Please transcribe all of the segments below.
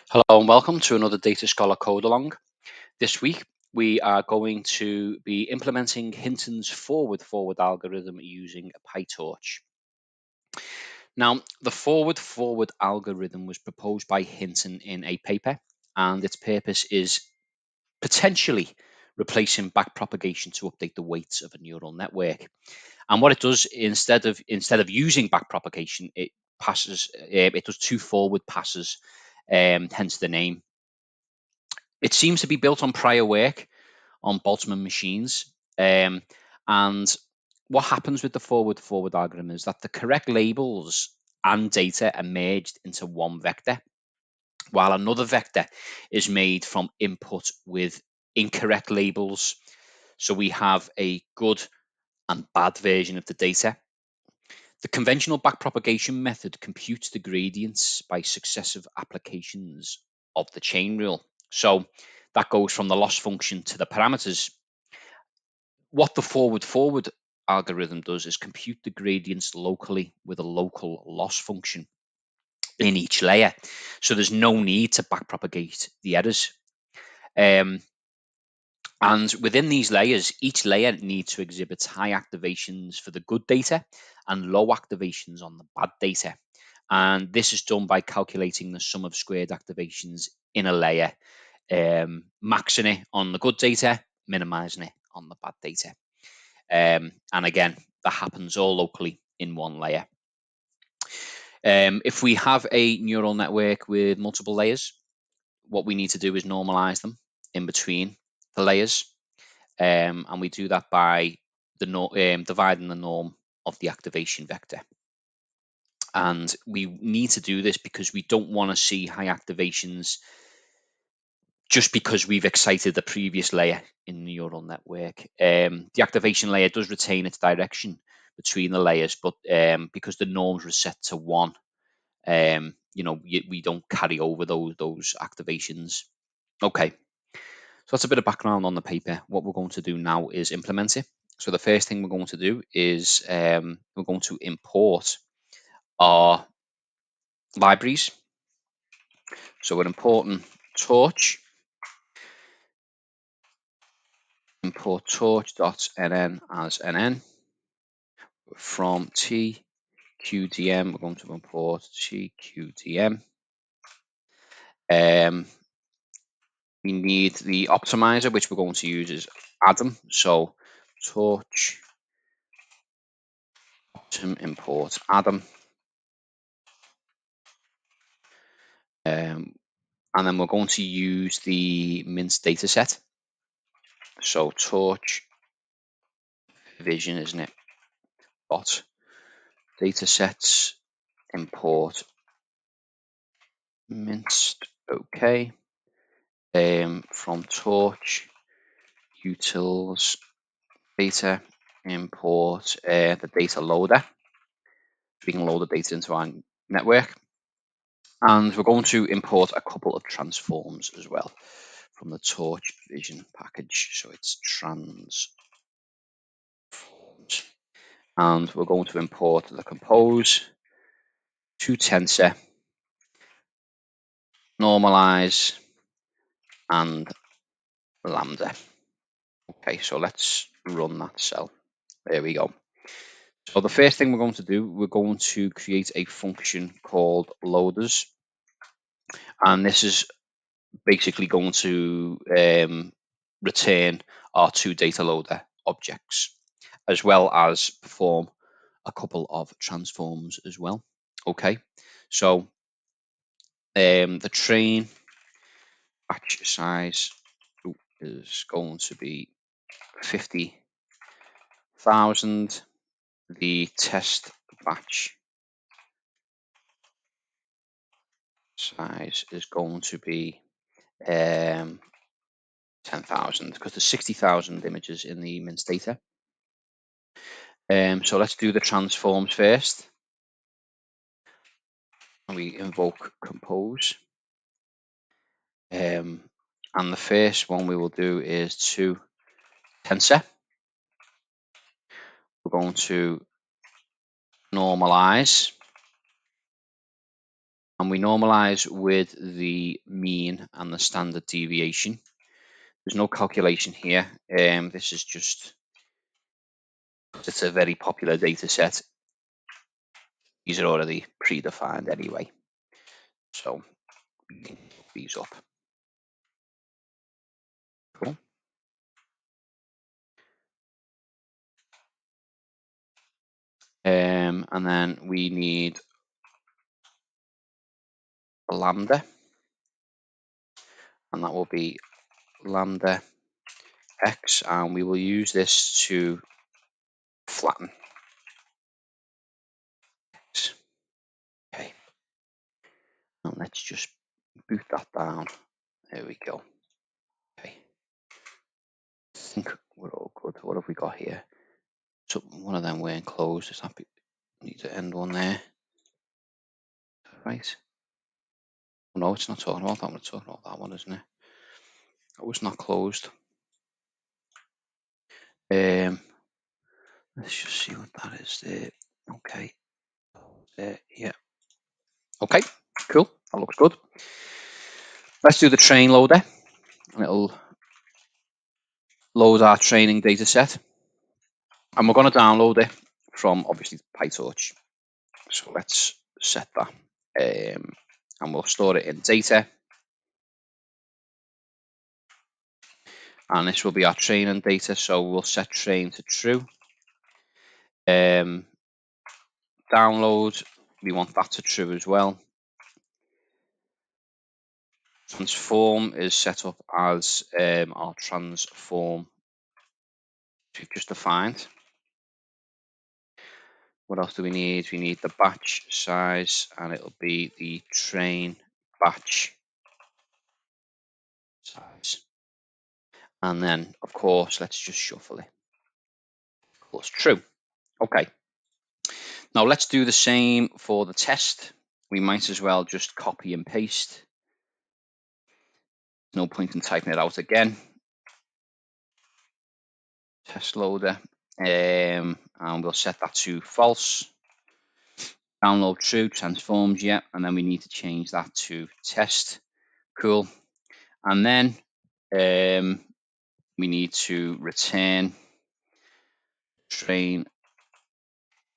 Hello and welcome to another Data Scholar Code Along. This week we are going to be implementing Hintons forward algorithm using PyTorch. Now, the forward algorithm was proposed by Hinton in a paper, and its purpose is potentially replacing backpropagation to update the weights of a neural network. And what it does instead of using backpropagation, it does two forward passes, hence the name. It seems to be built on prior work on Boltzmann machines. And what happens with the forward algorithm is that the correct labels and data are merged into one vector, while another vector is made from input with incorrect labels. So we have a good and bad version of the data. The conventional backpropagation method computes the gradients by successive applications of the chain rule. So that goes from the loss function to the parameters. What the forward algorithm does is compute the gradients locally with a local loss function in each layer. So there's no need to backpropagate the errors. And within these layers, each layer needs to exhibit high activations for the good data and low activations on the bad data. And this is done by calculating the sum of squared activations in a layer, maxing it on the good data, minimizing it on the bad data. And again, that happens all locally in one layer. If we have a neural network with multiple layers, what we need to do is normalize them in between the layers. And we do that by dividing the norm of the activation vector. And we need to do this because we don't want to see high activations just because we've excited the previous layer in the neural network. The activation layer does retain its direction between the layers, but because the norms were set to 1, we don't carry over those activations. Okay, so that's a bit of background on the paper. What we're going to do now is implement it. So the first thing we're going to do is we're going to import our libraries. So we're importing Torch, import torch.nn as nn. From tqdm, we're going to import tqdm. We need the optimizer, which we're going to use is Adam. So torch optim import Adam. And then we're going to use the minced data set. So torch vision, isn't it? Dot data sets import minced. Okay. From torch utils data import the data loader. We can load the data into our network. And we're going to import a couple of transforms as well from the torch vision package. So it's transforms. And we're going to import the compose to tensor, normalize, and lambda. Okay, so let's run that cell. There we go. So the first thing we're going to do, we're going to create a function called loaders. And this is basically going to return our two data loader objects, as well as perform a couple of transforms as well. Okay, so the train batch size is going to be 50,000. The test batch size is going to be 10,000 because there's 60,000 images in the minced data. So let's do the transforms first. We invoke compose. And the first one we will do is to tensor. We're going to normalize and we normalize with the mean and the standard deviation. There's no calculation here. This is just, it's a very popular data set. These are already predefined anyway. So we can look these up. Cool. And then we need a lambda, and that will be lambda x, and we will use this to flatten x. Okay, and let's just boot that down. There we go. Okay, I think we're all good. What have we got here? So one of them weren't closed. Does that need to end one there? Right. Oh, no, it's not talking about that one. It's talking about that one, isn't it? That was not closed. Let's just see what that is there. Okay. Yeah. Okay, cool. That looks good. Let's do the train loader, and it'll load our training data set. And we're going to download it from, obviously, PyTorch. So let's set that. And we'll store it in data. And this will be our training data. So we'll set train to true. Download, we want that to true as well. Transform is set up as our transform we've just defined. What else do we need? We need the batch size, and it'll be the train batch size. And then, of course, let's just shuffle it. Of course, true. Okay. Now let's do the same for the test. We might as well just copy and paste. No point in typing it out again. Test loader. And we'll set that to false. Download true, transforms, yeah. And then we need to change that to test. Cool. And then we need to return train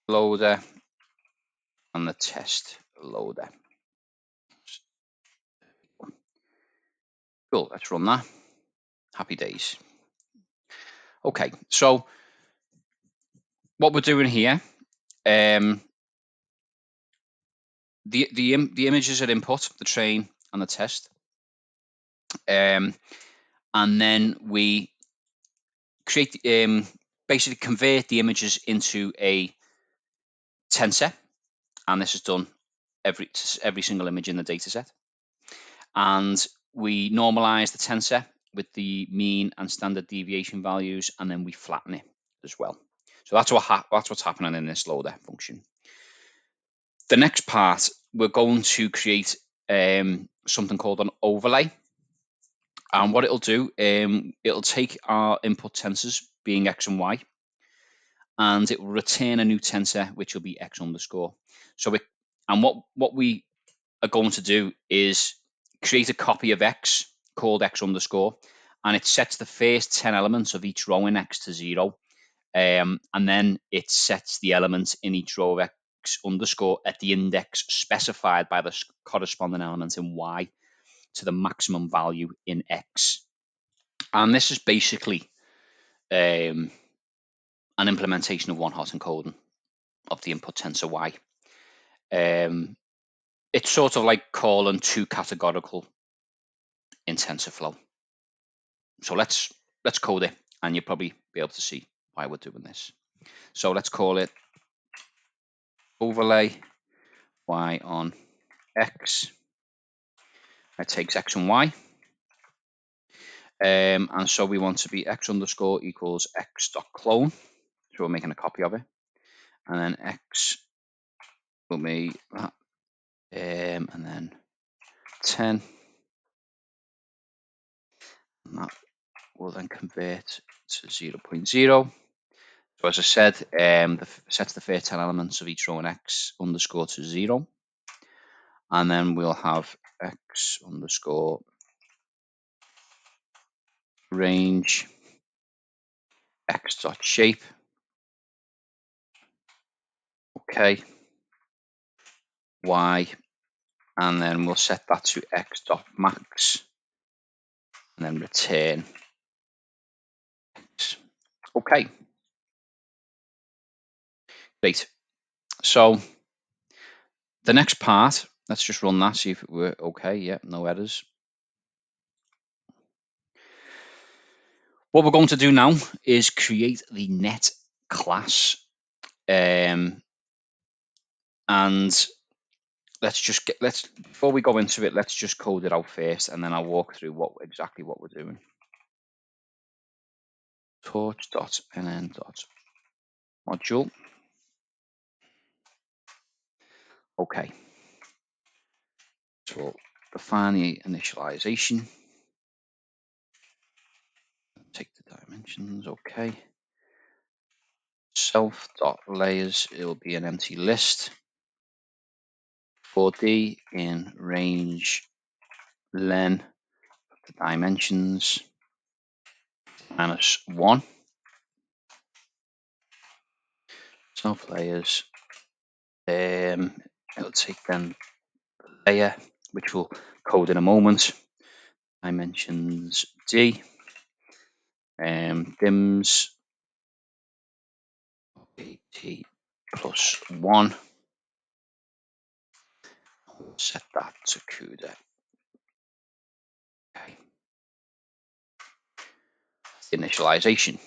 loader and the test loader. Cool, let's run that. Happy days. Okay, so what we're doing here, the images are input, the train and the test, and then we create, basically convert the images into a tensor, and this is done every single image in the data set. And we normalize the tensor with the mean and standard deviation values, and then we flatten it as well. So that's what's happening in this loader function. The next part, we're going to create something called an overlay. And what it'll do, it'll take our input tensors, being x and y, and it will return a new tensor, which will be x underscore. So what we are going to do is create a copy of x called x underscore, and it sets the first 10 elements of each row in x to 0. And then it sets the elements in each row of x underscore at the index specified by the corresponding element in y to the maximum value in x. And this is basically an implementation of one-hot encoding of the input tensor y. It's sort of like calling two categorical in TensorFlow. So let's code it, and you'll probably be able to see why we're doing this. So let's call it overlay y on x. It takes x and y. And so we want to be x underscore equals x dot clone. So we're making a copy of it. And then x will be that. And then 10. And that will then convert to 0.0. So as I said, sets the first 10 elements of each row in x underscore to 0. and then we'll have x underscore range x dot shape. Okay, y, and then we'll set that to x dot max, and then return x. Okay, great. So the next part, let's just run that, see if it were okay. Yeah, no errors. What we're going to do now is create the net class, and let's before we go into it, let's just code it out first, and then I'll walk through exactly what we're doing. Torch.nn.module. Okay, so we'll define the initialization, take the dimensions. Okay, self.layers, it will be an empty list. 4D in range len, the dimensions -1. Self layers, it'll take then the layer, which we'll code in a moment. Dimensions D, dims t plus 1. Set that to CUDA. Okay. Initialization.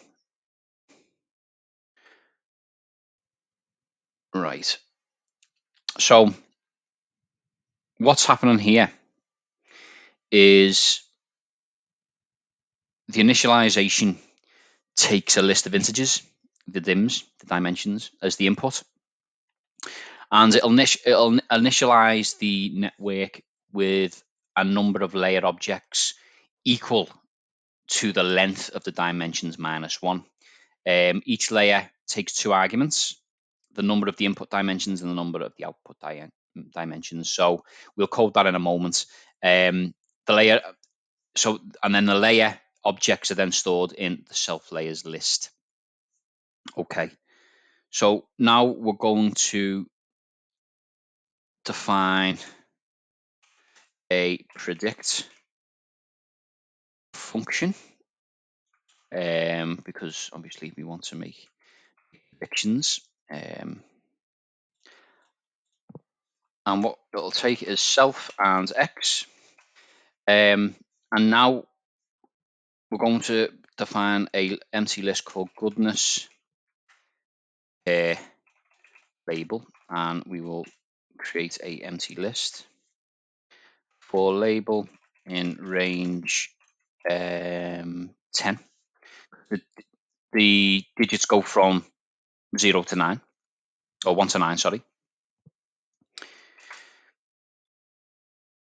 Right. So what's happening here is the initialization takes a list of integers, the dims, the dimensions, as the input, and it'll initialize the network with a number of layer objects equal to the length of the dimensions -1. Each layer takes 2 arguments, the number of the input dimensions and the number of the output dimensions. So we'll code that in a moment. The layer, and then the layer objects are then stored in the self layers list. Okay, so now we're going to define a predict function, because obviously we want to make predictions. And what it'll take is self and x. And now we're going to define a empty list called goodness label, and we will create a empty list for label in range 10. The digits go from 0 to 9, or 1 to 9, sorry.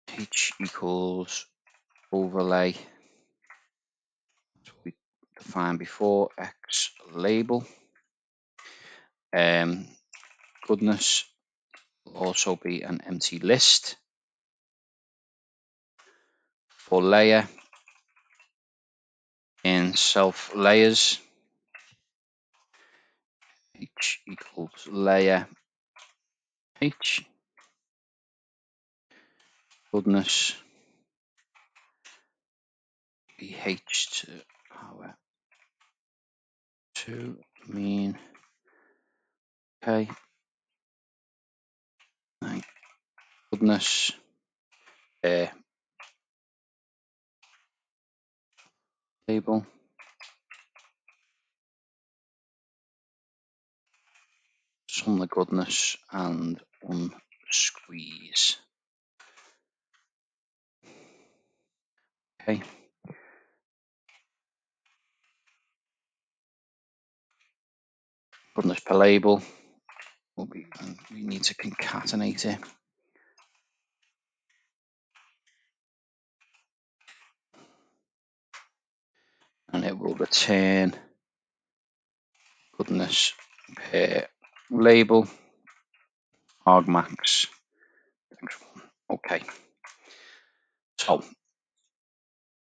H equals overlay, we defined before, x label. Goodness will also be an empty list for layer in self layers. H equals layer H. Goodness be H to power 2 mean. Okay. Goodness label. Sum the goodness and unsqueeze. Okay. Goodness per label will be, we need to concatenate it. And it will return goodness per label argmax. Okay, so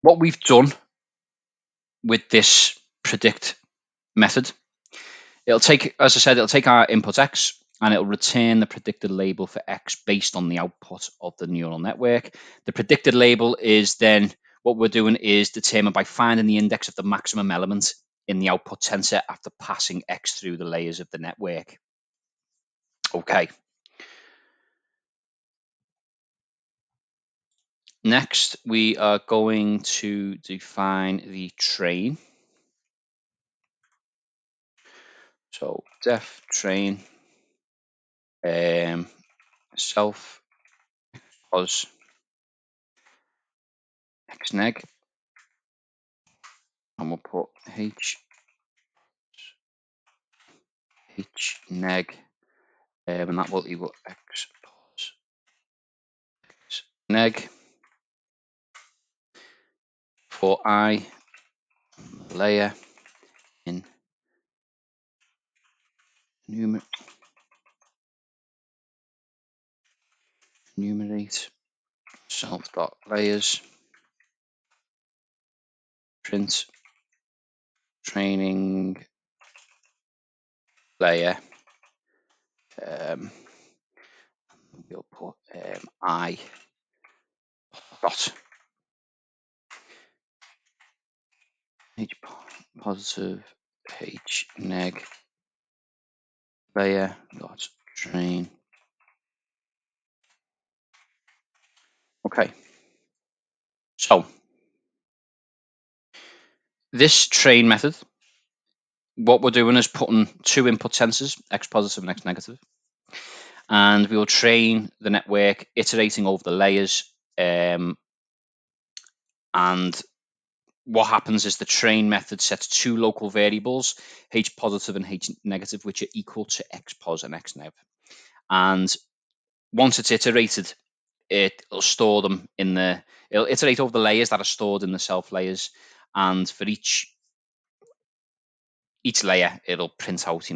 what we've done with this predict method, it'll take, as I said, it'll take our input X and it'll return the predicted label for X based on the output of the neural network. The predicted label is then, what we're doing is determined by finding the index of the maximum element in the output tensor after passing X through the layers of the network. Okay. Next, we are going to define the train. So def train self pos xneg, and we'll put hneg, and that will equal x pos neg for I layer in enumerate self dot layers print training layer. We'll put I dot h positive h neg layer dot train. Okay, so this train method, what we're doing is putting two input tensors, x positive and x negative, and we will train the network iterating over the layers. And what happens is the train method sets two local variables, h positive and h negative, which are equal to x pos and x neg. And once it's iterated, it'll store them in the, it'll iterate over the layers that are stored in the self layers. And for each layer, it'll print out,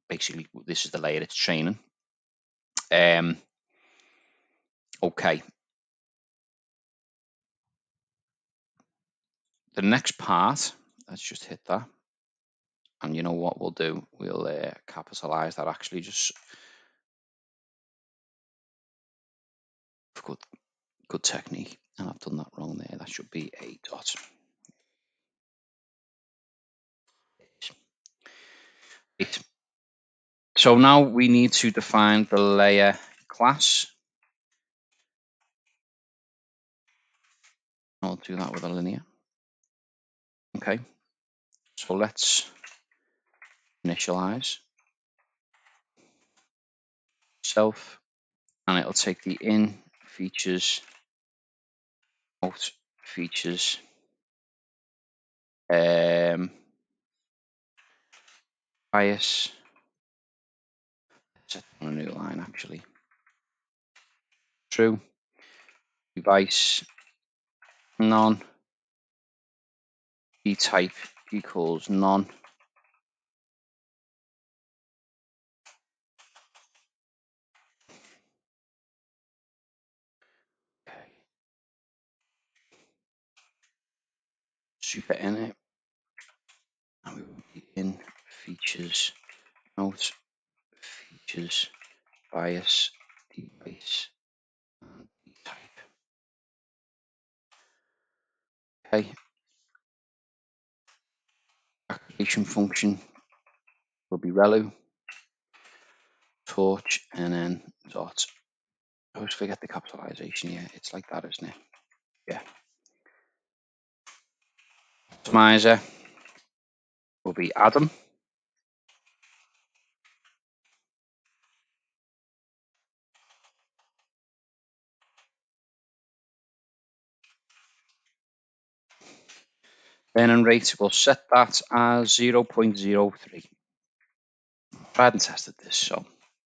basically this is the layer it's training. Okay. The next part, let's just hit that. And you know what we'll do? We'll capitalize that actually just for good technique. And I've done that wrong there. That should be a dot. Right. So now we need to define the layer class. I'll do that with a linear. Okay. So let's initialize self, and it'll take the in features, out features, bias. Set on a new line actually. True. Device none. B type equals none. Okay. Super in it. And we will be in features, out features, bias, device, and B type. Okay. Application function will be relu, torch, and then dot. I always forget the capitalization here. It's like that, isn't it? Yeah. Optimizer will be Adam. Learning rate, we'll set that as 0.03. Tried and tested this, so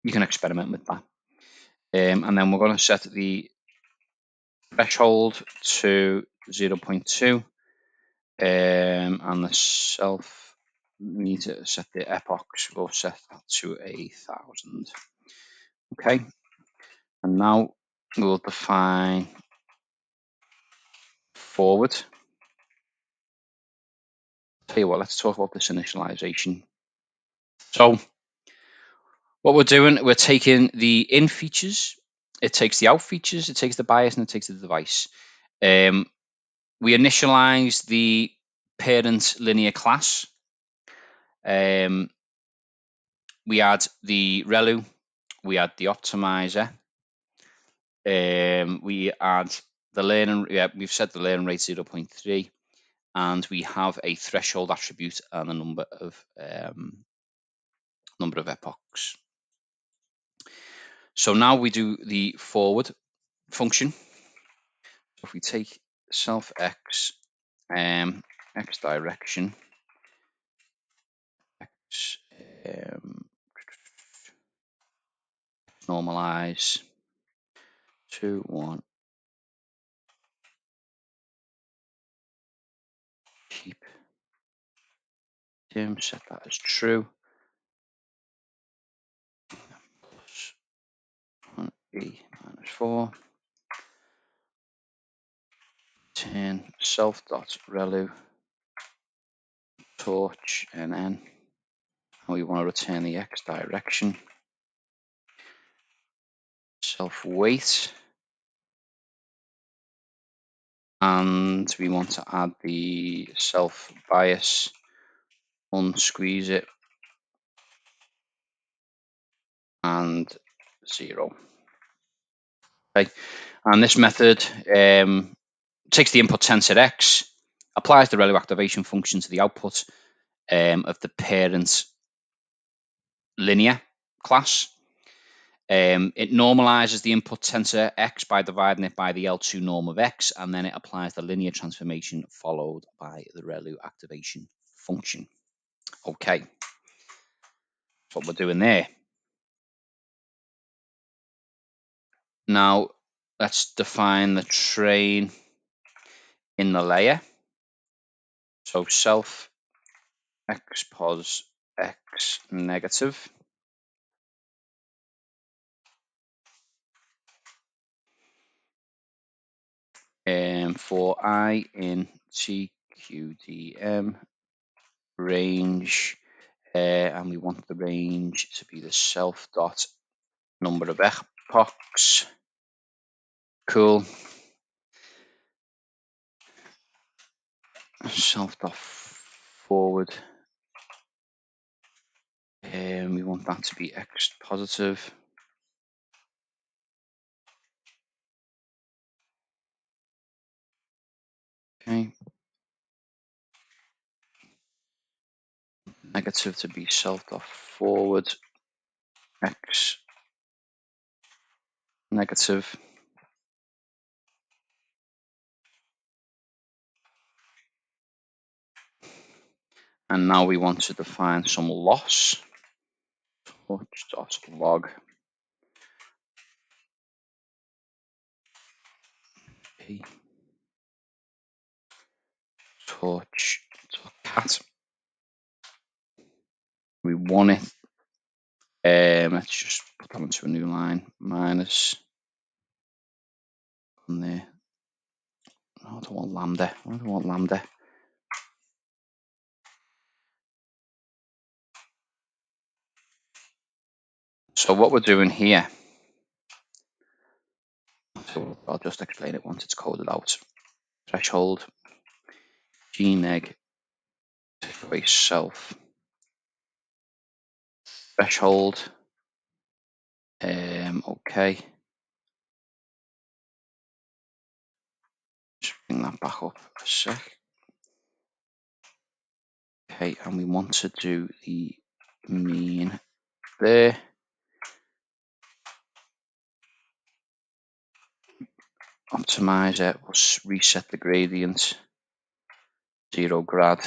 you can experiment with that. And then we're going to set the threshold to 0.2. And the self, we need to set the epochs, we'll set that to 1,000. Okay, and now we'll define forward. Tell you what, let's talk about this initialization. So what we're doing, we're taking the in features, it takes the out features, it takes the bias, and it takes the device. We initialize the parent linear class. We add the relu, we add the optimizer, we add the learning, we've set the learning rate 0.3, and we have a threshold attribute and a number of epochs. So now we do the forward function. So if we take self x, x direction, x normalize 2, 1, keep dim, set that as true. Plus 1 e minus 4. Turn self dot relu torch and n. And we want to return the x direction. Self weight. And we want to add the self bias, unsqueeze it, and 0. Okay, and this method takes the input tensor x, applies the relu activation function to the output of the parent linear class. It normalizes the input tensor x by dividing it by the L2 norm of x, and then it applies the linear transformation followed by the relu activation function. Okay, that's what we're doing there. Now let's define the train in the layer. So self x pos x negative. For I in TQDM range, and we want the range to be the self dot number of epochs. Cool. Self dot forward. We want that to be x positive. Okay. Negative to be self dot forward x negative. And now we want to define some loss. Torch dot log p torch dot cat. We want it. Let's just put that into a new line. Minus on there. No, I don't want lambda. I don't want lambda. So what we're doing here, so I'll just explain it once it's coded out. Threshold, gneg, take away self. Threshold, okay. Just bring that back up a sec. Okay, and we want to do the mean there. Optimize it, we'll reset the gradient, 0 grad,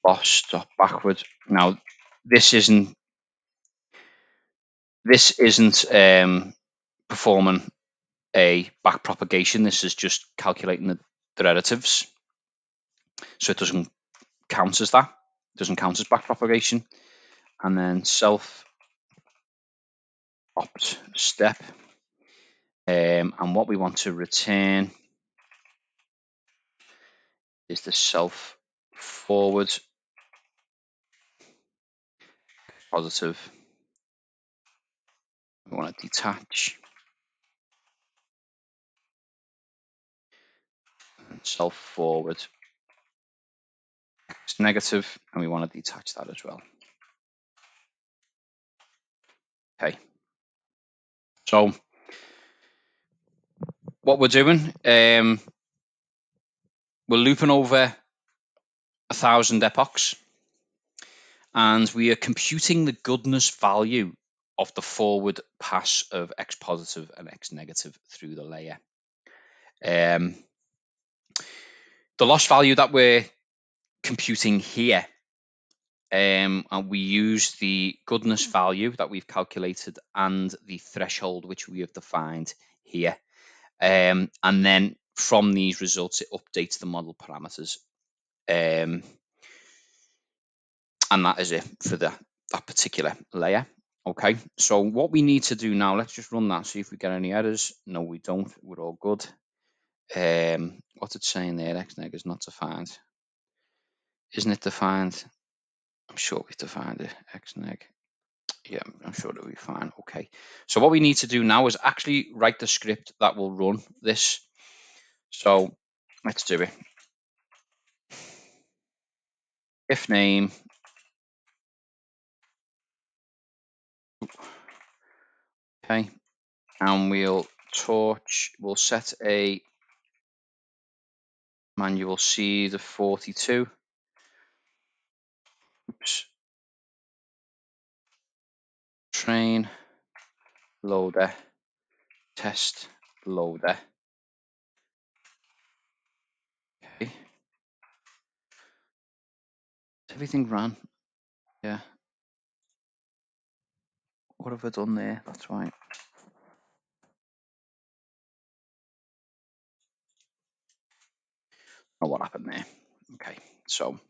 loss dot backward. Now this isn't performing a back propagation. This is just calculating the derivatives, so it doesn't count as that. It doesn't count as back propagation. And then self opt step And what we want to return is the self forward positive. We want to detach and self forward negative, and we want to detach that as well. Okay. So what we're doing, we're looping over 1,000 epochs, and we are computing the goodness value of the forward pass of X positive and X negative through the layer. The loss value that we're computing here, and we use the goodness value that we've calculated and the threshold which we have defined here. And then from these results, it updates the model parameters. And that is it for that particular layer. Okay, so what we need to do now, let's just run that, see if we get any errors. No, we don't. We're all good. What's it saying there? Xneg is not defined. Isn't it defined? I'm sure we've defined it. Xneg. Yeah, I'm sure it'll be fine. Okay, so what we need to do now is actually write the script that will run this. So let's do it. If name. Okay, and we'll set a manual seed of 42. Oops. Train loader, test loader. Okay. Everything ran. Yeah. What have I done there? That's right. Oh, what happened there? Okay. So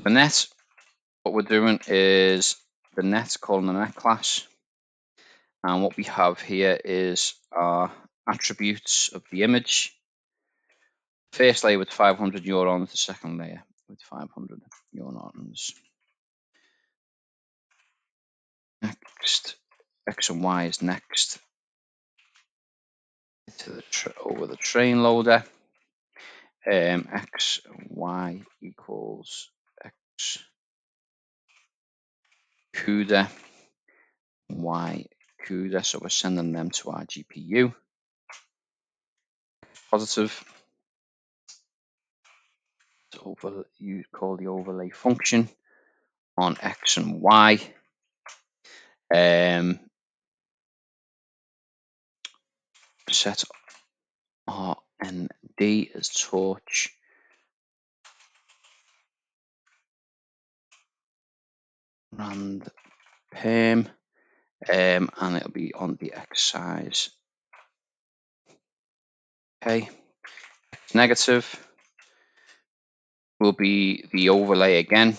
the net, what we're doing is the net, calling the net class. And what we have here is our attributes of the image. First layer with 500 neurons, the second layer with 500 neurons. Next, X and Y is next to over the train loader. X and Y equals X CUDA, Y CUDA, so we're sending them to our GPU. Positive. You call the overlay function on X and Y. Set RND as torch. Rand perm, and it'll be on the X size. Okay, negative will be the overlay again,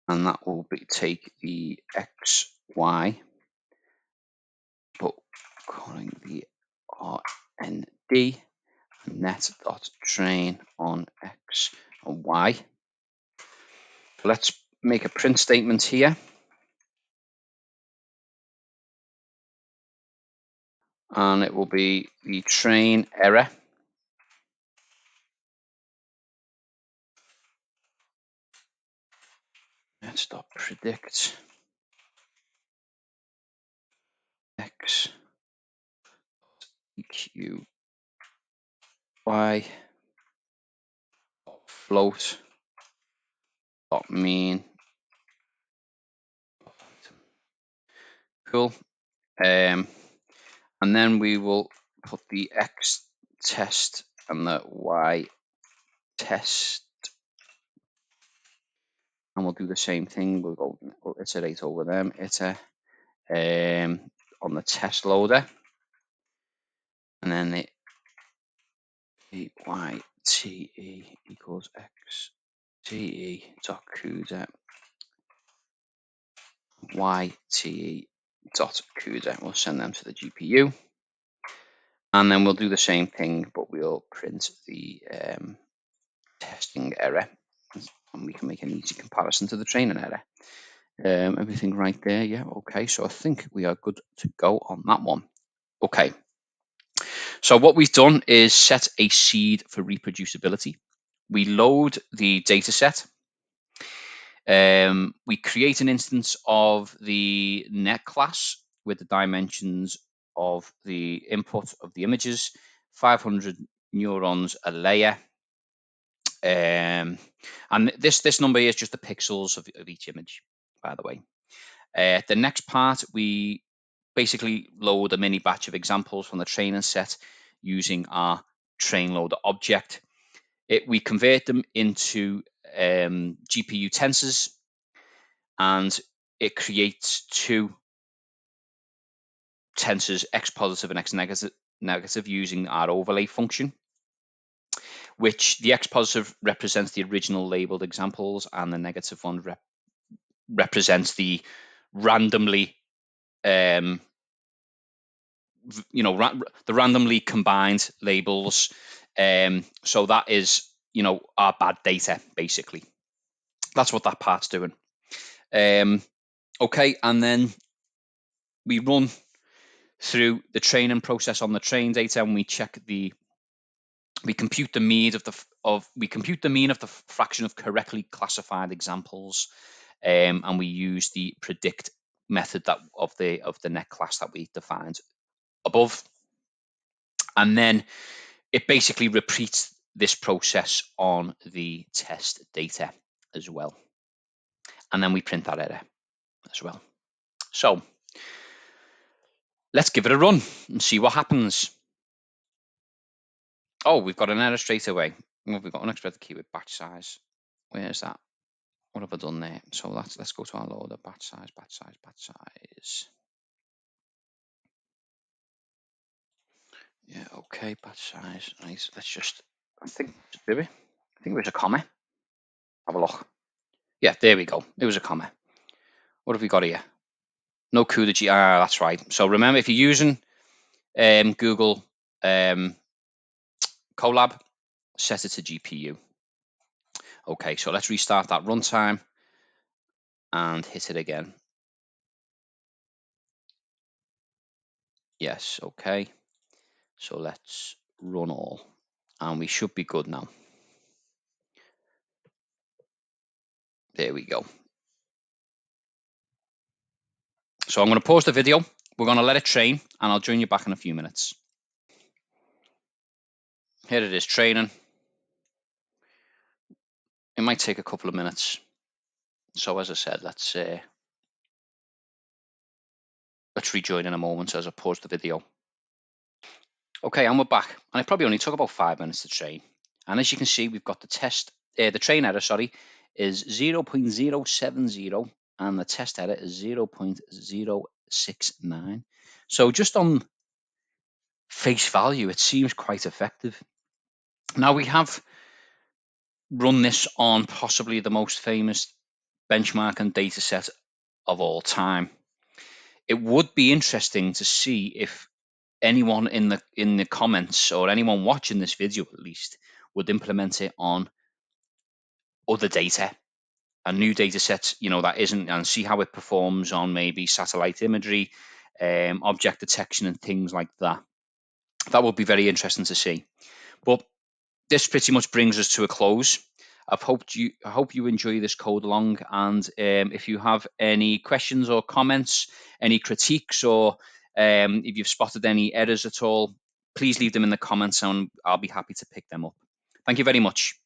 and that will take the X, Y, but calling the RND net.train on X and Y. Let's make a print statement here. And it will be the train error. Net.predict X EQ Y float dot mean. Cool. And then we will put the X test and the Y test, and we'll do the same thing. We'll iterate over them. On the test loader, and then the YTE equals X TE dot CUDA YTE .CUDA. We'll send them to the GPU. And then we'll do the same thing, but we'll print the testing error. And we can make an easy comparison to the training error. Everything right there, yeah, okay. So I think we are good to go on that one. Okay. So what we've done is set a seed for reproducibility. We load the data set. We create an instance of the net class with the dimensions of the input of the images, 500 neurons a layer. And this number is just the pixels of each image, by the way. The next part, we basically load a mini batch of examples from the training set using our train loader object. We convert them into GPU tensors, and it creates two tensors, x positive and x negative, using our overlay function, which the x positive represents the original labeled examples, and the negative one represents the randomly the randomly combined labels. So that is our bad data, basically. That's what that part's doing. Okay, and then we run through the training process on the train data, and we compute the mean of the fraction of correctly classified examples, and we use the predict method of the net class that we defined above, and then it basically repeats this process on the test data as well, and then we print that error as well. So let's give it a run and see what happens. Oh, we've got an error straight away. We've got unexpected keyword batch size. Where's that? What have I done there? So let's go to our loader, batch size. Yeah, okay, batch size. Nice. Let's just, I think it was a comma. Have a look. Yeah, there we go. It was a comma. What have we got here? No CUDA G. That's right. So remember, if you're using Google Colab, set it to GPU. Okay, so let's restart that runtime and hit it again. Yes, okay. So let's run all, and we should be good now. There we go. So I'm going to pause the video. We're going to let it train, and I'll join you back in a few minutes. Here it is training. It might take a couple of minutes. So as I said, let's rejoin in a moment as I pause the video. Okay, and we're back. And it probably only took about 5 minutes to train. And as you can see, we've got the train error, is 0.070, and the test error is 0.069. So just on face value, it seems quite effective. Now, we have run this on possibly the most famous benchmarking data set of all time. It would be interesting to see if anyone in the comments, or anyone watching this video at least, would implement it on other data and new data sets, that isn't, and see how it performs on maybe satellite imagery, object detection, and things like that. That would be very interesting to see. But this pretty much brings us to a close. I hope you enjoy this code along, and if you have any questions or comments, any critiques, or if you've spotted any errors at all, please leave them in the comments, and I'll be happy to pick them up. Thank you very much.